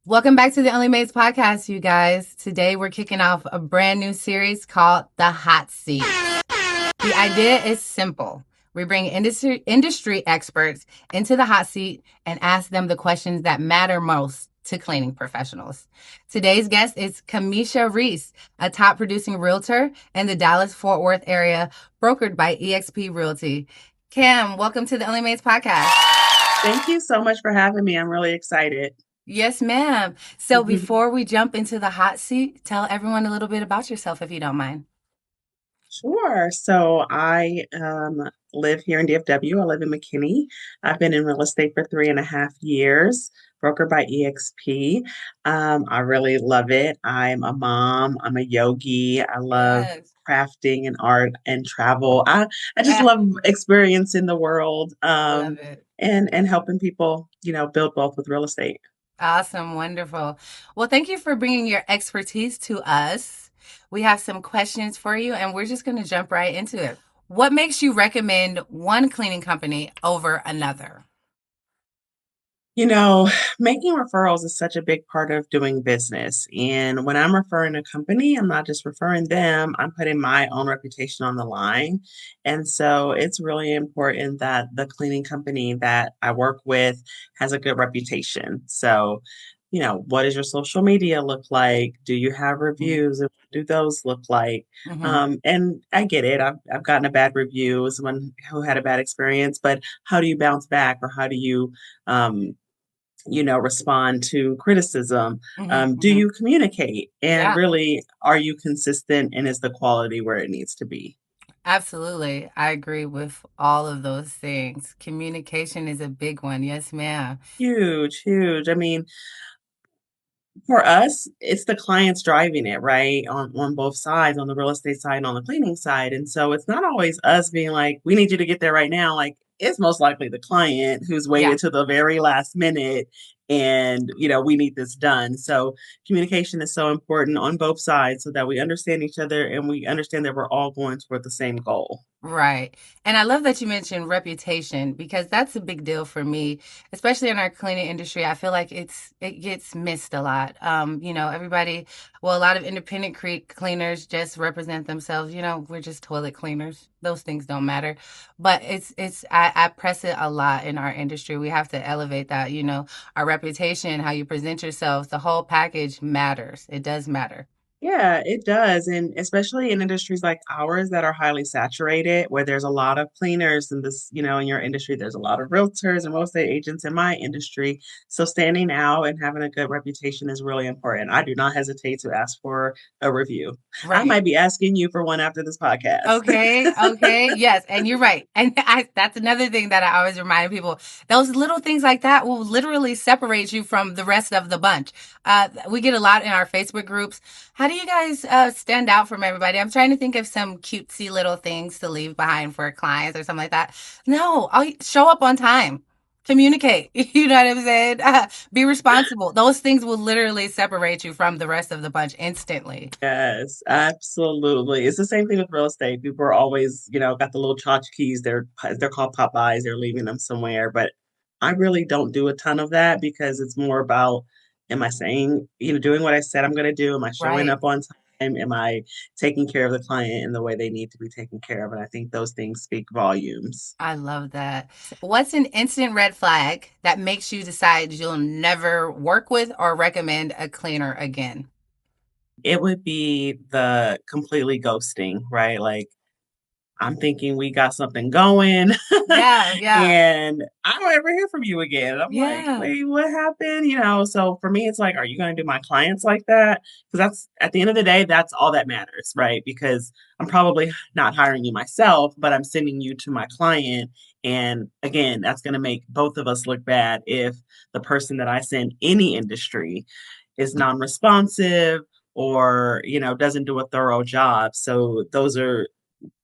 Welcome back to the Only Maids podcast, you guys. Today we're kicking off a brand new series called The Hot Seat. The idea is simple. We bring industry experts into the hot seat and ask them the questions that matter most to cleaning professionals. Today's guest is Camesha Reece, a top producing realtor in the Dallas-Fort Worth area, brokered by eXp Realty. Cam, welcome to the Only Maids podcast. Thank you so much for having me. I'm really excited. Yes, ma'am. So before we jump into the hot seat, tell everyone a little bit about yourself if you don't mind. Sure. So I live here in DFW. I live in McKinney. I've been in real estate for 3.5 years, broker by EXP. I really love it. I'm a mom. I'm a yogi. I love Yes. crafting and art and travel. I just Ah, love experiencing the world I love it. and helping people, build wealth with real estate. Awesome. Wonderful. Well, thank you for bringing your expertise to us. We have some questions for you, and we're just going to jump right into it. What makes you recommend one cleaning company over another? You know, making referrals is such a big part of doing business. And when I'm referring a company, I'm not just referring them, I'm putting my own reputation on the line. And so it's really important that the cleaning company that I work with has a good reputation. So, what does your social media look like? Do you have reviews? And what do those look like? Mm-hmm. And I get it. I've gotten a bad review, someone who had a bad experience, but how do you bounce back or how do you um, respond to criticism? Mm-hmm. Do Hmm. you communicate? And Yeah, really, are you consistent and is the quality where it needs to be? absolutely. I agree with all of those things. Communication is a big one. Yes, ma'am. Huge, huge. I mean, for us, it's the clients driving it, right? On both sides, on the real estate side and on the cleaning side. And so it's not always us being like, we need you to get there right now. Like it's most likely the client who's Yeah. waited to the very last minute and we need this done. So communication is so important on both sides so that we understand each other and we understand that we're all going toward the same goal. Right. And I love that you mentioned reputation because that's a big deal for me, especially in our cleaning industry. I feel like it gets missed a lot. Everybody, well, a lot of independent cleaners just represent themselves. We're just toilet cleaners. Those things don't matter. But I press it a lot in our industry. We have to elevate that, our reputation, how you present yourself, the whole package matters. It does matter. Yeah, it does. And especially in industries like ours that are highly saturated, where there's a lot of cleaners in this, in your industry, there's a lot of realtors and real estate agents in my industry. So standing out and having a good reputation is really important. I do not hesitate to ask for a review. I Right. might be asking you for one after this podcast. Okay, okay. Yes, and you're right. And that's another thing that I always remind people. Those little things like that will literally separate you from the rest of the bunch. We get a lot in our Facebook groups. How do you guys stand out from everybody? I'm trying to think of some cutesy little things to leave behind for clients or something like that. No, I'll show up on time. Communicate. You know what I'm saying? Be responsible. Those things will literally separate you from the rest of the bunch instantly. Yes, absolutely. It's the same thing with real estate. People are always, got the little tchotchkes. They're called Popeyes. They're leaving them somewhere, but I really don't do a ton of that because it's more about, am I saying, doing what I said I'm going to do? Am I showing Right. up on time? Am I taking care of the client in the way they need to be taken care of? And I think those things speak volumes. I love that. What's an instant red flag that makes you decide you'll never work with or recommend a cleaner again? It would be the completely ghosting, right? Like I'm thinking we got something going Yeah, yeah, and I don't ever hear from you again. I'm like, yeah. wait, what happened? So for me, it's like, are you going to do my clients like that? Because that's at the end of the day, that's all that matters, right? Because I'm probably not hiring you myself, but I'm sending you to my client. And again, that's going to make both of us look bad if the person that I send any industry is non-responsive or doesn't do a thorough job. So those are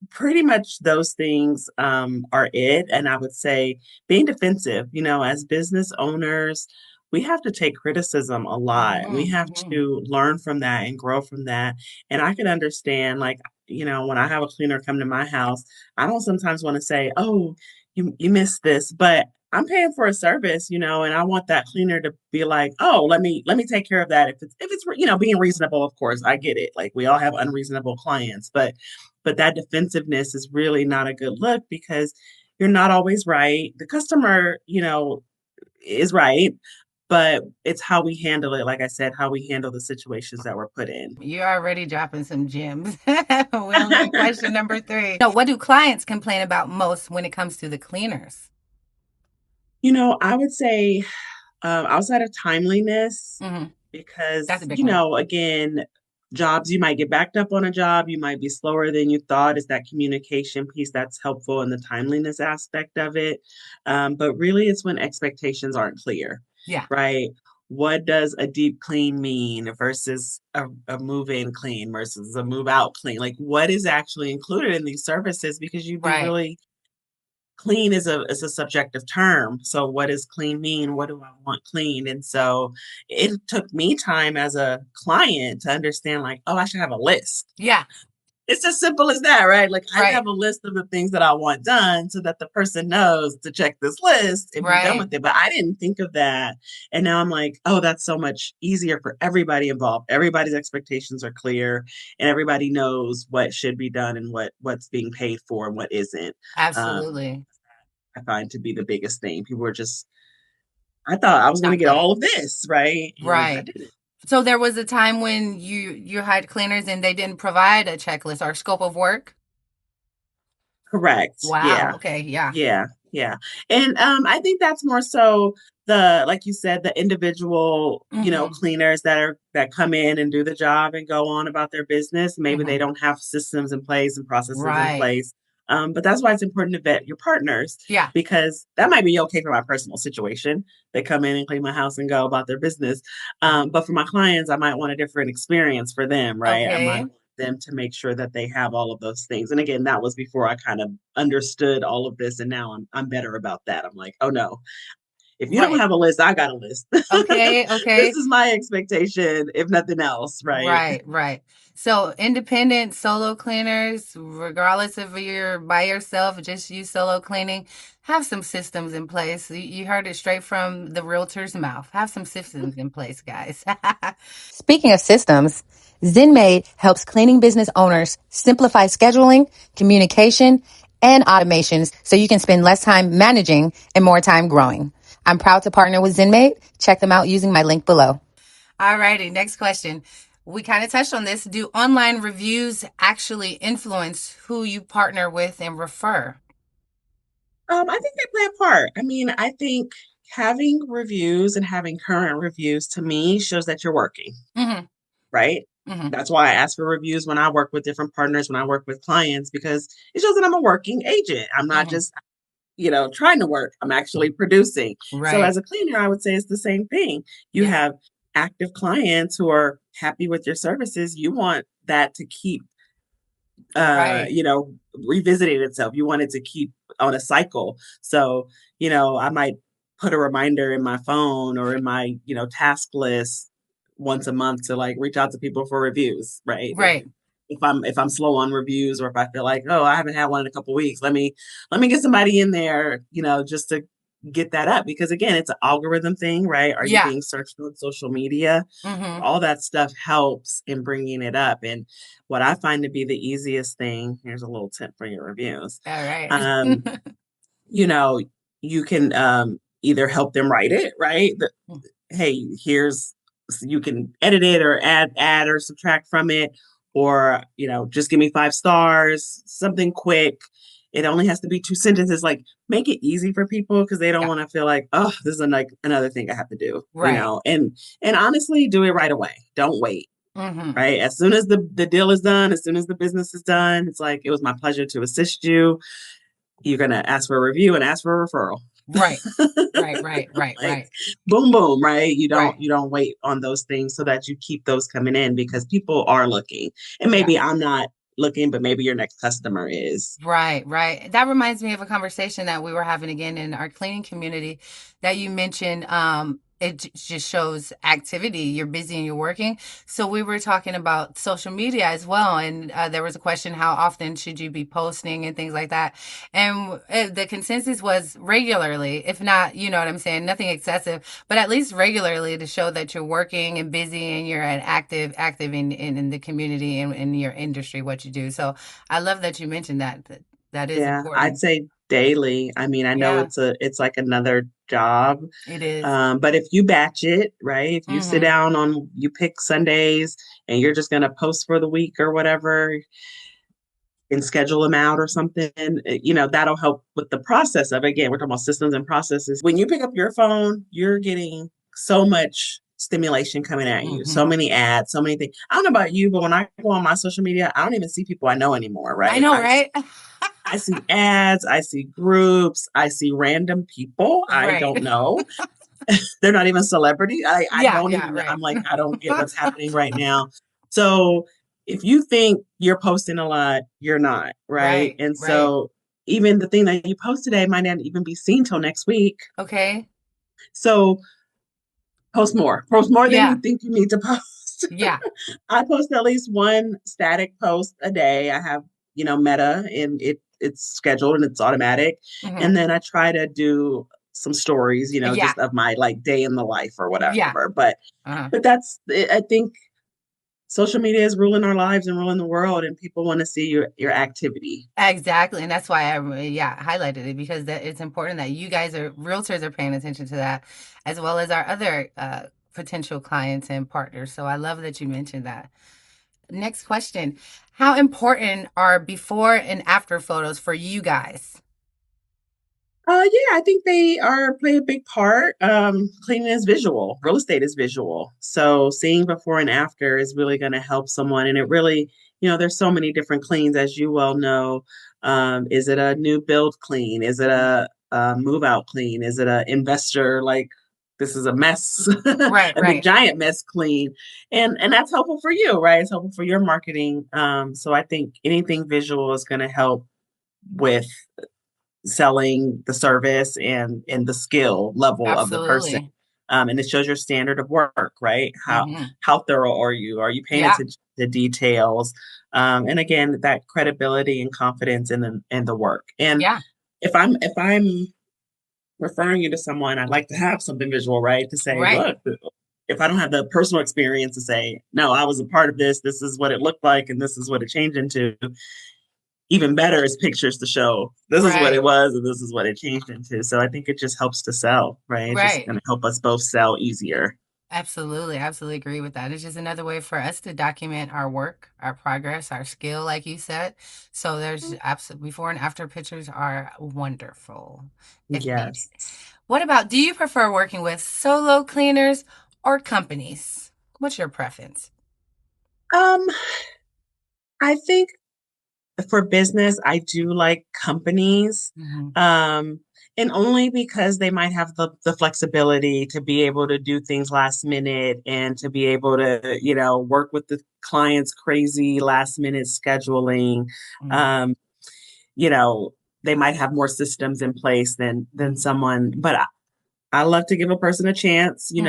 pretty much those things are it. And I would say being defensive, as business owners, we have to take criticism a lot. We Hmm. have Hmm. to learn from that and grow from that. And I can understand, like, when I have a cleaner come to my house, I don't sometimes want to say, oh, you missed this, but I'm paying for a service, and I want that cleaner to be like, oh, let me take care of that. If it's being reasonable, of course, I get it. Like we all have unreasonable clients, but that defensiveness is really not a good look because you're not always right. The customer, is right, but it's how we handle it. Like I said, how we handle the situations that we're put in. You're already dropping some gems. We're on question number three. No, what do clients complain about most when it comes to the cleaners? I would say outside of timeliness, Hmm. That's because, a big one. again, jobs, you might get backed up on a job, you might be slower than you thought. Is that communication piece that's helpful in the timeliness aspect of it. But really, it's when expectations aren't clear, Yeah. right? What does a deep clean mean versus a move in clean versus a move out clean? Like, what is actually included in these services? Because you'd be Right. really clean is a subjective term. So what does clean mean? What do I want clean? And so it took me time as a client to understand like, oh, I should have a list. Yeah. It's as simple as that, right? Like I Right. have a list of the things that I want done so that the person knows to check this list and be done Right. with it. But I didn't think of that. And now I'm like, oh, that's so much easier for everybody involved. Everybody's expectations are clear and everybody knows what should be done and what's being paid for and what isn't. Um, Absolutely. I find to be the biggest thing. People were just, I thought I was going to Not get good. all of this, right? And I Right. didn't. So there was a time when you hired cleaners and they didn't provide a checklist or scope of work? Correct. Wow. Yeah. Okay. Yeah. Yeah. Yeah. And I think that's more so the, like you said, the individual, Mm-hmm. cleaners that come in and do the job and go on about their business. Maybe they Mm-hmm. don't have systems in place and processes in Right. place. But that's why it's important to vet your partners Yeah. because that might be okay for my personal situation. They come in and clean my house and go about their business. But for my clients, I might want a different experience for them, right? I might Okay. want them to make sure that they have all of those things. And again, that was before I kind of understood all of this, and now I'm better about that. I'm like, oh no, if you don't Right. have a list, I got a list. Okay. This Okay. is my expectation, if nothing else, right? Right, right. So independent solo cleaners, regardless if you're by yourself, just you solo cleaning, have some systems in place. You heard it straight from the realtor's mouth. Have some systems in place, guys. Speaking of systems, ZenMaid helps cleaning business owners simplify scheduling, communication, and automations so you can spend less time managing and more time growing. I'm proud to partner with ZenMaid. Check them out using my link below. All righty, next question. We kind of touched on this. Do online reviews actually influence who you partner with and refer? I think they play a part. I mean, I think having reviews and having current reviews to me shows that you're working, Mm-hmm. right? Mm-hmm. That's why I ask for reviews when I work with different partners, when I work with clients, because it shows that I'm a working agent. I'm not Mm-hmm. just trying to work. I'm actually producing. So Right. as a cleaner, I would say it's the same thing. You Yeah. have active clients who are happy with your services. You want that to keep Right. revisiting itself. You want it to keep on a cycle. So, I might put a reminder in my phone or in my, task list once a month to like reach out to people for reviews, right? Right. If I'm slow on reviews or if I feel like, oh, I haven't had one in a couple weeks, let me get somebody in there, just to get that up because again, it's an algorithm thing, right? Are you Yeah. being searched on social media? Mm-hmm. All that stuff helps in bringing it up. And what I find to be the easiest thing, here's a little tip for your reviews. All right. Um, you know, you can either help them write it, right? Hey, you can edit it or add or subtract from it, or just give me 5 stars, something quick. It only has to be 2 sentences. Like make it easy for people because they don't Yeah. want to feel like, oh, this is like another thing I have to do, Right. and honestly, do it right away. Don't wait. Mm-hmm. Right. As soon as the deal is done, as soon as the business is done, it's like it was my pleasure to assist you. You're gonna ask for a review and ask for a referral. Right. Right. Right. Right. Like Right. boom boom, right? you Right. don't you don't wait on those things so that you keep those coming in because people are looking, and Yeah. maybe I'm not looking, but maybe your next customer is. Right, right. That reminds me of a conversation that we were having again in our cleaning community that you mentioned. just shows activity. You're busy and you're working. So we were talking about social media as well, and there was a question: how often should you be posting and things like that? And the consensus was regularly, if not, you know what I'm saying, nothing excessive, but at least regularly to show that you're working and busy and you're an active in the community and in your industry, what you do. So I love that you mentioned that. That is Yeah, I'd important. say daily. I mean, I know Yeah, it's like another job. it is. But if you batch it, right? If you sit Mm-hmm. down on, you pick Sundays and you're just gonna post for the week or whatever and schedule them out or something, that'll help with the process of, again, we're talking about systems and processes. When you pick up your phone, you're getting so much stimulation coming at you, so Mm-hmm. many ads, so many things. I don't know about you, but when I go on my social media, I don't even see people I know anymore, I right? know, right? I see ads, I see groups, I see random people I Right. don't know. They're not even celebrity. I Yeah, don't yeah, even, I'm right. like, I don't get what's happening right now. So if you think you're posting a lot, you're not, right? Right, And right. so even the thing that you post today might not even be seen till next week. Okay. So post more than Yeah, you think you need to post. yeah. I post at least one static post a day. I have, Meta, and it's scheduled and it's automatic. And Hmm. then I try to do some stories, Yeah, just of my like day in the life or yeah. whatever. But Uh-huh. I think social media is ruling our lives and ruling the world, and people want to see your activity. Exactly. And that's why yeah, highlighted it because it's important that you guys realtors are paying attention to that as well as our other potential clients and partners. So I love that you mentioned that. Next question. How important are before and after photos for you guys? Yeah, I think they are play a big part. Cleaning is visual. Real estate is visual. So seeing before and after is really going to help someone. And it really, there's so many different cleans, as you well know. Is it a new build clean? Is it a move out clean? Is it a investor like this is a mess, Right, a big right. giant mess clean? And that's helpful for you, right? It's helpful for your marketing. So I think anything visual is going to help with selling the service and the skill level of the person. Absolutely. And it shows your standard of work, right? Hmm. How thorough are you? Are you paying Yeah, attention to details? And again, that credibility and confidence in the work. And yeah. if I'm referring you to someone, I'd like to have something visual, right? To say, Right. look, if I don't have the personal experience to say, no, I was a part of this, this is what it looked like, and this is what it changed into, even better is pictures to show this is what it Right. was and this is what it changed into. So I think it just helps to sell, right? It's just Right. going to help us both sell easier. Absolutely. Absolutely agree with that. It's just another way for us to document our work, our progress, our skill, like you said. So there's absolutely before and after pictures are wonderful if needed. Yes. What about, do you prefer working with solo cleaners or companies? What's your preference? Um, I think for business, I do like companies. Hmm. Um, and only because they might have the flexibility to be able to do things last minute and to be able to, work with the client's crazy last minute scheduling. Hmm. Um, you know, they might have more systems in place than someone, but I love to give a person a chance, Hmm.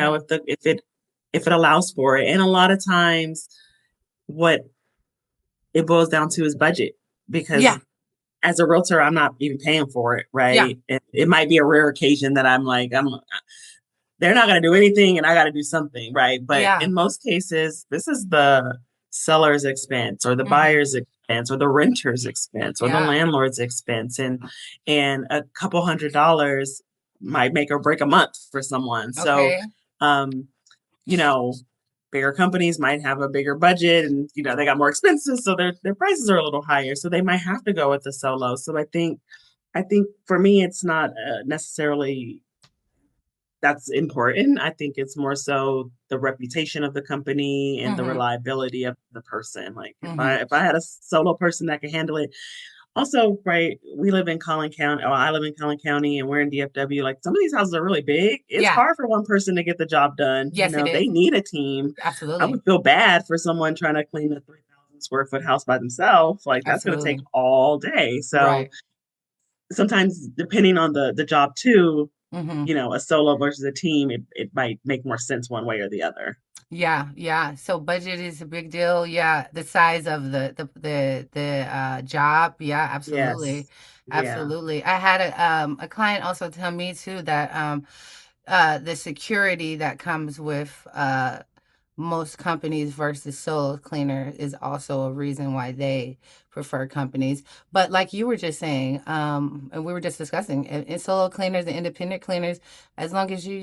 if it allows for it. And a lot of times what it boils down to is budget, Yeah. because as a realtor, I'm not even paying for it, Yeah. right? It might be a rare occasion that they're not going to do anything and I got to do something, right? But Yeah. in most cases, this is the seller's expense or the Hmm. buyer's expense or the renter's expense or the Yeah. landlord's expense. And a couple $100 might make or break a month for someone. So, Okay. um, you know, bigger companies might have a bigger budget and they got more expenses, so their prices are a little higher. So they might have to go with the solo. So I think for me it's not necessarily that's important. I think it's more so the reputation of the company and the Hmm. reliability of the person. Like if I Hmm. if I had a solo person that could handle it. Also, right, we live in Collin County, or I live in Collin County and we're in DFW. Like some of these houses are really big. It's Yeah. hard for one person to get the job done. Yes, it is. They need a team. I Absolutely. would feel bad for someone trying to clean a 3,000 square foot house by themselves. Like that's going to take Absolutely. all day. So Right. sometimes depending on the job too, Hmm. A solo versus a team, it might make more sense one way or the other. Yeah, yeah. So budget is a big deal. Yeah, the size of the job. Yeah, absolutely. Yes. Yeah. Absolutely. I had a client also tell me too that the security that comes with most companies versus solo cleaner is also a reason why they prefer companies. But like you were just saying, and we were just discussing, in solo cleaners and independent cleaners, as long as you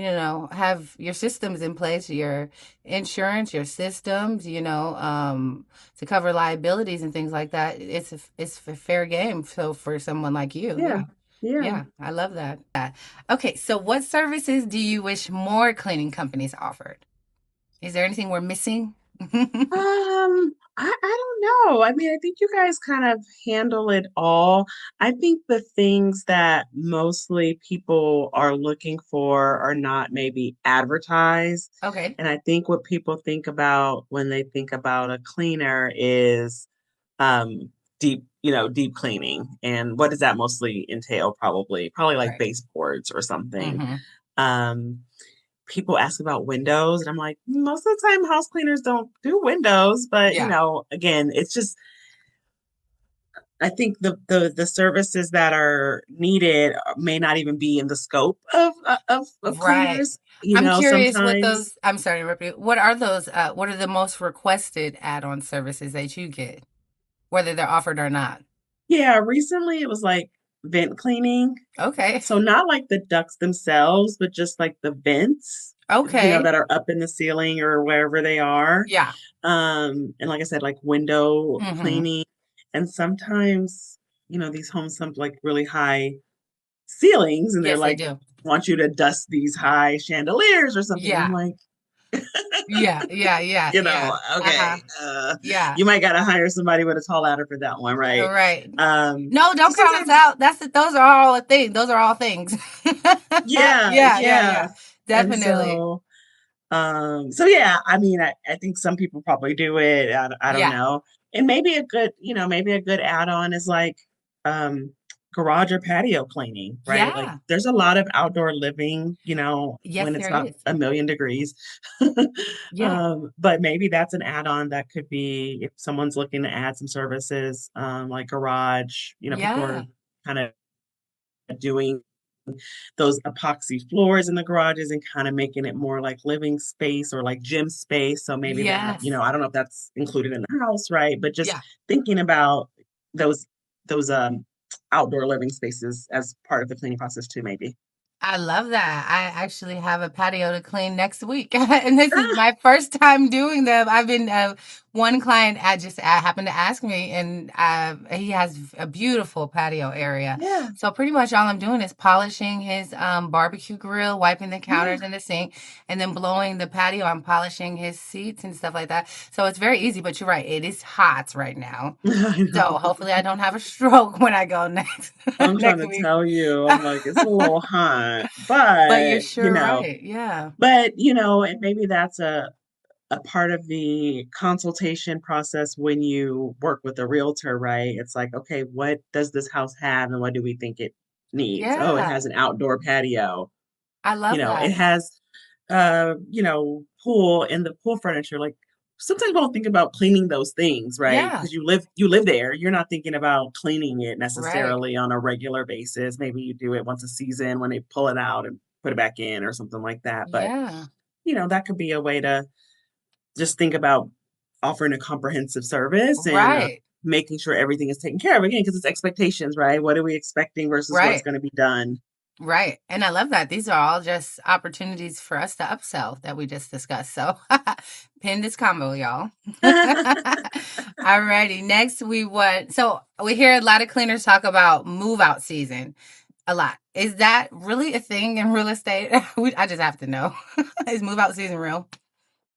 have your systems in place, your insurance, your systems, to cover liabilities and things like that, it's a fair game. So for someone like you, Yeah. yeah. Yeah. Yeah, I love that. Okay, so what services do you wish more cleaning companies offered? Is there anything we're missing? I don't know. I mean, I think you guys kind of handle it all. I think the things that mostly people are looking for are not maybe advertised. Okay. And I think what people think about when they think about a cleaner is um deep cleaning. And what does that mostly entail? Probably like Right. baseboards or something. Mm-hmm. Um People ask about windows and I'm like, most of the time house cleaners don't do windows, but Yeah. again, it's just I think the services that are needed may not even be in the scope of Right. cleaners, I'm curious what sometimes. those, I'm sorry to interrupt you. What are those, what are the most requested add-on services that you get, whether they're offered or not? Yeah, recently it was like vent cleaning. Okay. So not like the ducts themselves, but just like the vents, Okay. that are up in the ceiling or wherever they are. Yeah. And like I said, like window Mm-hmm. cleaning. And sometimes, these homes have like really high ceilings and they're Yes, they like, do. want you to dust these high chandeliers or something. I'm Yeah. like, Yeah. Yeah. Yeah. Yeah. Uh-huh. okay, Yeah. you might got to hire somebody with a tall ladder for that one, All right? right. No, So don't count us sometimes, out. Those are all a thing. Those are all things. yeah, Yeah. Yeah. yeah. Yeah. And Definitely. so yeah, I mean, I think some people probably do it. I don't Yeah. know. And maybe a good add-on is like um garage or patio cleaning, right? Like Yeah. there's a lot of outdoor living, Yes, when it's there not is. a million degrees. Yeah. But maybe that's an add-on that could be if someone's looking to add some services, like garage, people are Yeah. kind of doing those epoxy floors in the garages and kind of making it more like living space or like gym space. So maybe that, Yes. I don't know if that's included in the house, right? But just Yeah. thinking about those those outdoor living spaces as part of the cleaning process too, maybe. I love that. I actually have a patio to clean next week, and this is Ah, my first time doing them. I've been one client. I happened to ask me, and he has a beautiful patio area. yeah, So pretty much all I'm doing is polishing his barbecue grill, wiping the yeah. counters and the sink, and then blowing the patio. I'm polishing his seats and stuff like that. So it's very easy. But you're right; it is hot right now. I So know. hopefully I don't have a stroke when I go next I'm trying next to week. tell you, I'm like, it's a little hot, But you're but sure right. Yeah. and maybe that's a part of the consultation process when you work with a realtor, right? It's like, okay, what does this house have and what do we think it needs? Oh, it Yeah. has an outdoor patio. I love It that. has pool and the pool furniture. Like sometimes we don't think about cleaning those things, right? Yeah. Because you live there. You're not thinking about cleaning it Right. necessarily on a regular basis. Maybe you do it once a season when they pull it out and put it back in or something like that. But Yeah. that could be a way to just think about offering a comprehensive service and Right. making sure everything is taken care of again because it's expectations, right? What are we expecting versus what's Right. going to be done? Right. And I love that. These are all just opportunities for us to upsell that we just discussed. So pin this combo, y'all. Alrighty. Next we want we hear a lot of cleaners talk about move out season. A lot. Is that really a thing in real estate? I just have to know. Is move out season real?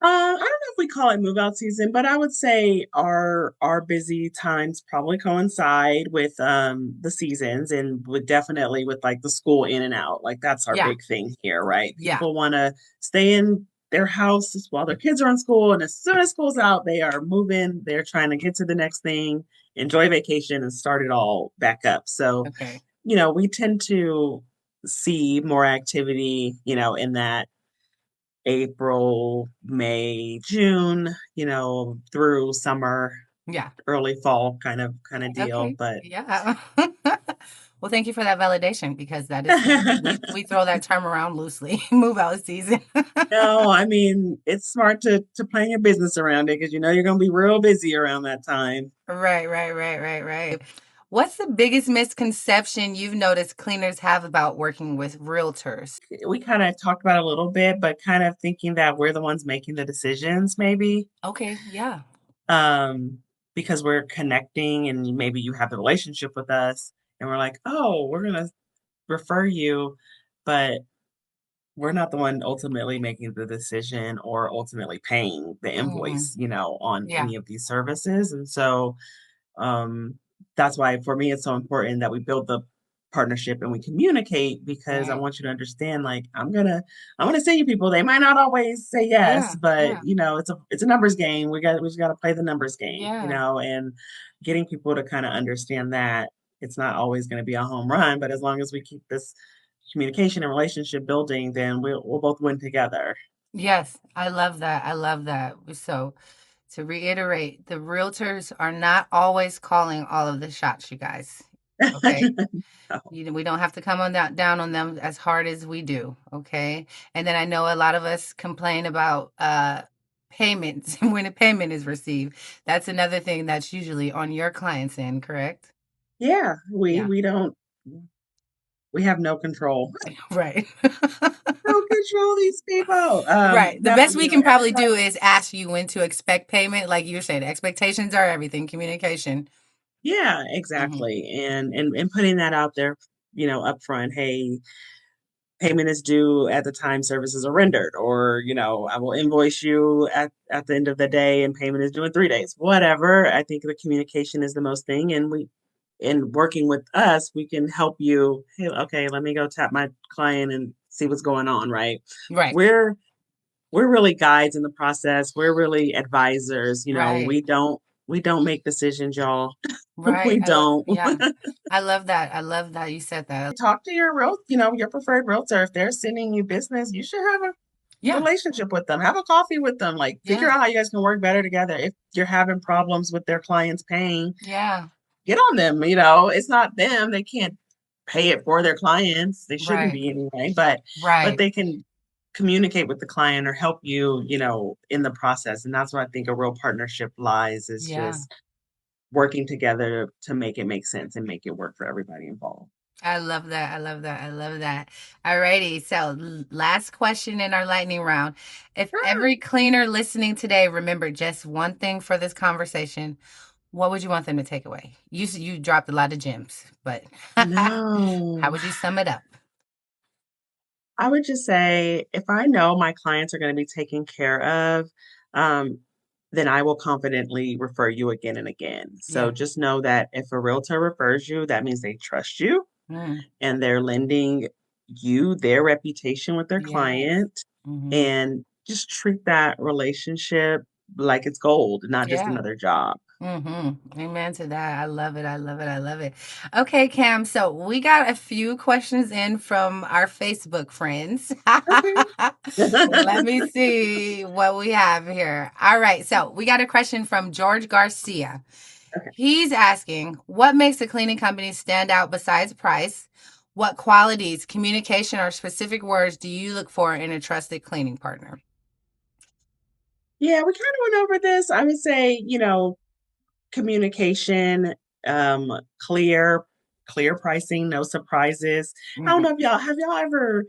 I don't know if we call it move out season, but I would say our busy times probably coincide with the seasons and would definitely with like the school in and out. Like that's our Yeah. big thing here, right? Yeah. People want to stay in their houses while their kids are in school, and as soon as school's out, they are moving. They're trying to get to the next thing, enjoy vacation, and start it all back up. So Okay. we tend to see more activity, in that April, May, June, through summer, Yeah. early fall kind of deal. Okay. But Yeah. Well, thank you for that validation because that is we throw that term around loosely. Move out season. no, I mean, it's smart to plan your business around it because you're going to be real busy around that time. Right, right, right, right, right. What's the biggest misconception you've noticed cleaners have about working with realtors? We kind of talked about it a little bit, but kind of thinking that we're the ones making the decisions, maybe. Okay, yeah. um, because we're connecting and maybe you have the relationship with us and we're like, oh, we're gonna refer you, but we're not the one ultimately making the decision or ultimately paying the Hmm. invoice, on Yeah, any of these services. And so um, that's why for me it's so important that we build the partnership and we communicate because I right. want you to understand like I'm gonna send you people. They might not always say yes, Yeah, but yeah, it's a numbers game. We just gotta play the numbers game, yeah. and getting people to kind of understand that it's not always gonna be a home run, but as long as we keep this communication and relationship building, then we'll both win together. Yes, I love that. I love that. So, to reiterate, the realtors are not always calling all of the shots, you guys. Okay. We don't have to come on down on them as hard as we do, okay? And then I know a lot of us complain about payments when a payment is received. That's another thing that's usually on your client's end, correct? Yeah, we Yeah. we don't we have no control. Right. Don't control these people. Right. The No, best we can probably everybody. do is ask you when to expect payment. Like you're saying, expectations are everything, communication. Yeah, Hmm. exactly. And putting that out there, upfront. Hey, payment is due at the time services are rendered, or I will invoice you at the end of the day, and payment is due in 3 days. Whatever. I think the communication is the most thing, and in working with us, we can help you. Hey, okay, let me go tap my client and see what's going on. Right? Right. We're we're really guides in the process. We're really advisors. Right. We don't make decisions, y'all. Right. We don't. Yeah. I love that. I love that you said that. Talk to your preferred realtor. If they're sending you business, you should have a Yeah. relationship with them. Have a coffee with them. Like figure Yeah. out how you guys can work better together. If you're having problems with their clients paying, Yeah. get on them. It's not them. They can't pay it for their clients. They shouldn't Right. be anyway, but Right. they can communicate with the client or help you, in the process. And that's where I think a real partnership lies is Yeah. just working together to make it make sense and make it work for everybody involved. I love that. I love that. I love that. Alrighty. So, last question in our lightning round. If Sure. every cleaner listening today remembered just one thing for this conversation, what would you want them to take away? You dropped a lot of gems, but I how know. would you sum it up? I would just say if I know my clients are going to be taken care of, um, then I will confidently refer you again and again. So Yeah. just know that if a realtor refers you, that means they trust you Mm, and they're lending you their reputation with their yes. client, Hmm. and just treat that relationship like it's gold, not just Yeah. another job. Amen to that. I love it. I love it. I love it. Okay, Cam. So we got a few questions in from our Facebook friends. Okay. Let me see what we have here. All right. So we got a question from George Garcia. Okay. He's asking, what makes a cleaning company stand out besides price? What qualities, communication, or specific words do you look for in a trusted cleaning partner? Yeah, we kind of went over this. I would say, communication, um, clear, clear pricing, no surprises. I don't Mhm. know if y'all ever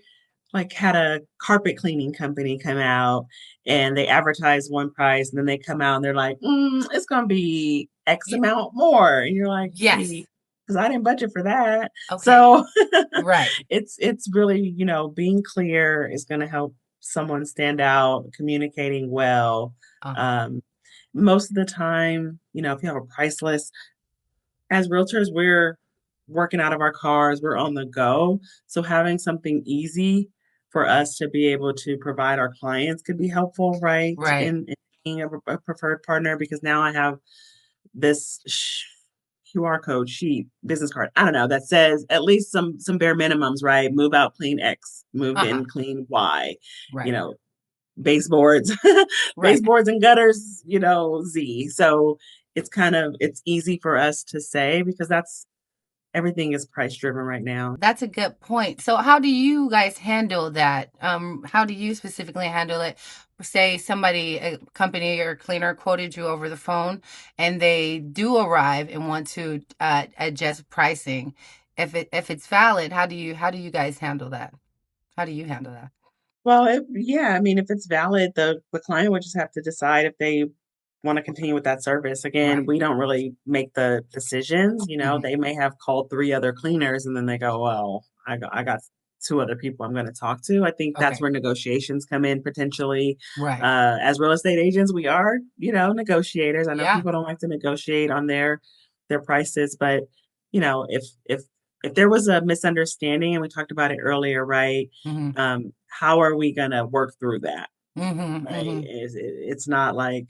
like had a carpet cleaning company come out and they advertise one price and then they come out and they're like, it's gonna be X Ye- amount more. And you're like, yes. because I didn't budget for that. Okay. So Right. it's really, being clear is gonna help someone stand out, communicating well. Uh-huh. Um, most of the time, if you have a price list, as realtors, we're working out of our cars, we're on the go. So having something easy for us to be able to provide our clients could be helpful, right? Right. In being a preferred partner, because now I have this QR code sheet, business card, I don't know, that says at least some bare minimums, right? Move out clean X, move Uh-huh. in clean Y, you Right. know, baseboards, Right. baseboards and gutters, Z. So it's easy for us to say because that's everything is price driven right now. That's a good point. So how do you guys handle that? How do you specifically handle it? Say somebody, a company or cleaner quoted you over the phone and they do arrive and want to adjust pricing. If it's valid, how do you guys handle that? How do you handle that? Well, yeah, I mean, if it's valid, the client would just have to decide if they want to continue with that service. Again, Right. we don't really make the decisions. Hmm. They may have called three other cleaners, and then they go, "Well, I got two other people I'm going to talk to." I think that's Okay. where negotiations come in potentially. Right. As real estate agents, we are, negotiators. I know Yeah. people don't like to negotiate on their prices, but if there was a misunderstanding, and we talked about it earlier, right? Hmm. How are we gonna work through that? Hmm. Right? Hmm. It's not like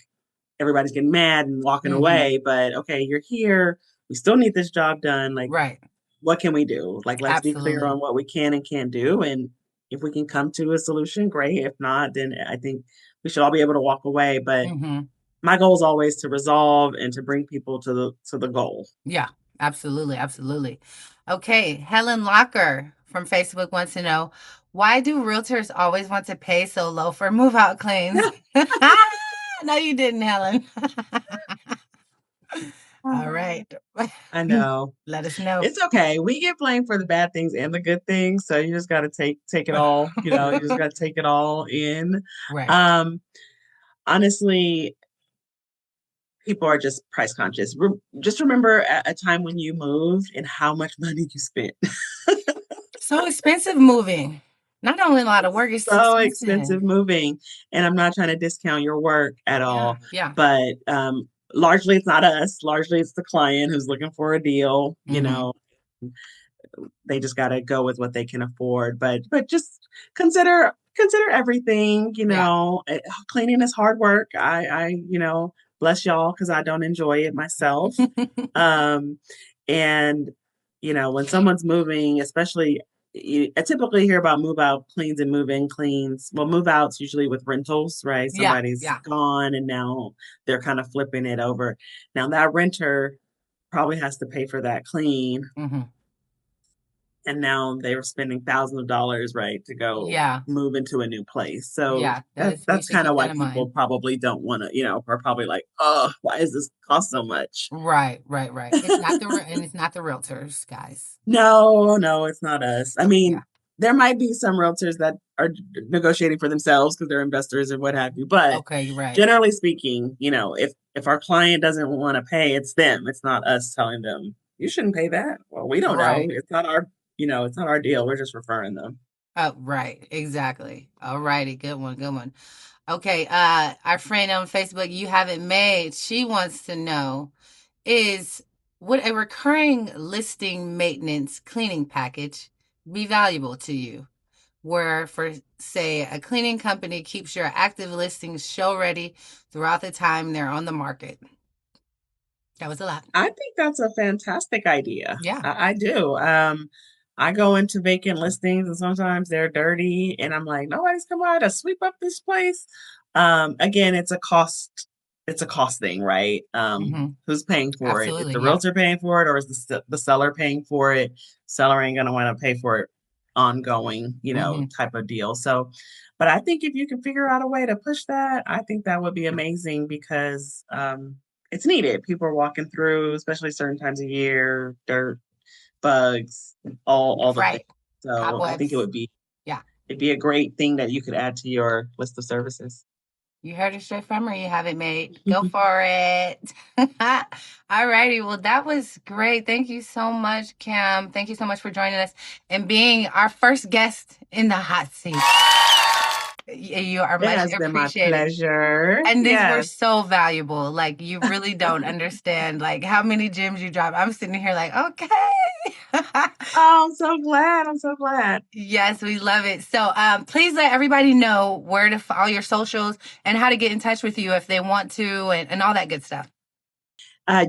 everybody's getting mad and walking Hmm. away, but okay, you're here. We still need this job done. Like, Right. what can we do? Like, let's be clear Absolutely. on what we can and can't do. And if we can come to a solution, great. If not, then I think we should all be able to walk away. But Hmm. my goal is always to resolve and to bring people to the goal. Yeah, absolutely, absolutely. Okay, Helen Locker from Facebook wants to know, why do realtors always want to pay so low for move out claims? No, you didn't, Helen. All right. I know. Let us know. It's okay. We get blamed for the bad things and the good things, so you just gotta take it all, you just gotta take it all in. Right. Um, Honestly, people are just price conscious. Just remember a time when you moved and how much money you spent. So expensive moving. Not only a lot of It's work, it's so expensive. expensive moving, and I'm not trying to discount your work at Yeah, all, yeah. but, largely it's not us, largely it's the client who's looking for a deal, Hmm. they just got to go with what they can afford, but just consider everything. Yeah. Cleaning is hard work. Bless y'all because I don't enjoy it myself. um and when someone's moving, especially, I typically hear about move out cleans and move in cleans. Well, move outs usually with rentals, right? Yeah, Somebody's yeah. gone and now they're kind of flipping it over. Now that renter probably has to pay for that clean, Hmm. and now they were spending thousands of dollars, right, to go Yeah, move into a new place. So yeah. That that's is, we that's should kind of keep why that in people mind. probably don't want to, are probably like, oh, why does this cost so much? Right, right, right. It's not and it's not the realtors, guys. No, no, it's not us. I Yeah. mean, there might be some realtors that are negotiating for themselves because they're investors or what have you, but Okay, you're right. generally speaking, if our client doesn't want to pay, it's them. It's not us telling them you shouldn't pay that. Well, we don't know. Right. It's not our deal. We're just referring them. Oh, right. Exactly. All righty. Good one. Good one. Okay. Our friend on Facebook, you have it made. She wants to know, is would a recurring listing maintenance cleaning package be valuable to you? Where, for say, a cleaning company keeps your active listings show ready throughout the time they're on the market. That was a lot. I think that's a fantastic idea. Yeah. I do. I go into vacant listings and sometimes they're dirty, and I'm like, nobody's come by to sweep up this place. Again, it's a cost thing, right? Hmm. Who's paying for it? Is Absolutely. the Yeah. realtor paying for it, or is the seller paying for it? Seller ain't gonna want to pay for it ongoing, Hmm. type of deal. So, but I think if you can figure out a way to push that, I think that would be amazing because it's needed. People are walking through, especially certain times of year, dirt, bugs, all the things. Right. So I think it Cobwebs. would be Yeah. it'd be a great thing that you could add to your list of services. You heard it straight from her. You have it made. Go for it. All righty. Well, that was great. Thank you so much, Cam. Thank you so much for joining us and being our first guest in the hot seat. You are It much has been my appreciated. pleasure. And these were Yes. so valuable. Like, you really don't understand like how many gems you drop. I'm sitting here like, okay. Oh, I'm so glad. I'm so glad. Yes, we love it. So please let everybody know where to follow your socials and how to get in touch with you if they want to, and all that good stuff.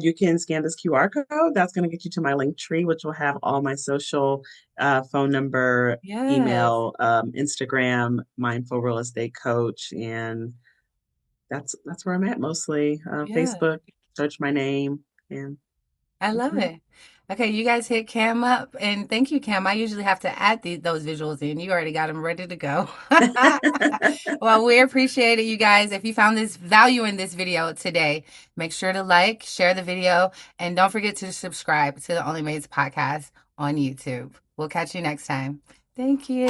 You can scan this QR code. That's going to get you to my link tree, which will have all my social, phone number, Yes. email, Instagram, mindful real estate coach, and that's where I'm at mostly. Yeah. Facebook, search my name, and I love mhm. it. Okay, you guys hit Cam up, and thank you, Cam. I usually have to add those visuals in. You already got them ready to go. Well, we appreciate it, you guys. If you found this value in this video today, make sure to like, share the video, and don't forget to subscribe to the Only Maids podcast on YouTube. We'll catch you next time. Thank you.